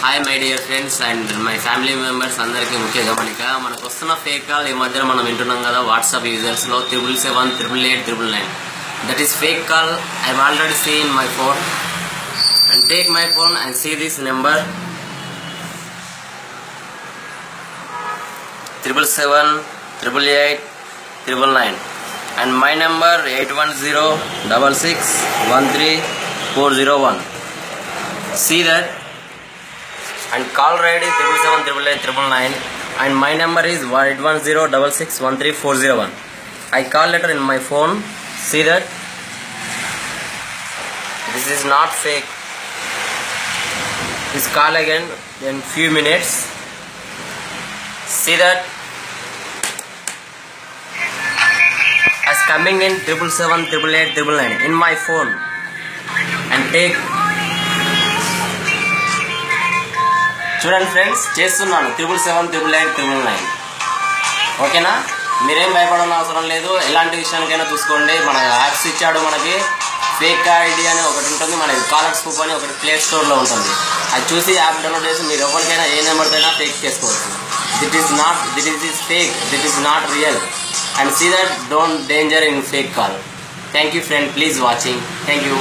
Hi my dear friends and my family members అందరికీ ముఖ్య గమనిక, మనకు వస్తున్న ఫేక్ కాల్ ఈ మధ్యన మనం వింటున్నాం కదా వాట్సాప్ యూజర్స్లో 777 888 999. That is fake call. I already see in my phone and take my phone and see this number 777 888 999 and my number 8106613401. See that and call ID 777 888 999 and my number is 8106613401. I call letter in my phone. See that this is not fake. Please call again in few minutes. See that as coming in 777 888 999 in my phone and take. చూడండి friends, చేస్తున్నాను 777 888 999. ఓకేనా? మీరేం భయపడాల్సిన అవసరం లేదు. ఎలాంటి విషయానికైనా చూసుకోండి. మన యాప్స్ ఇచ్చాడు, మనకి ఫేక్ ఐడి అని ఒకటి ఉంటుంది, మన కాలర్ స్కూప్ అని ఒకటి ప్లే స్టోర్లో ఉంటుంది. అది చూసి యాప్ డౌన్లోడ్ చేసి మీరు ఎవరికైనా ఏ నెంబర్కైనా ఫేక్ చేసుకోవచ్చు. That is fake, that is not real. And see that don't danger in fake call. Thank you friend, please watching. Thank you.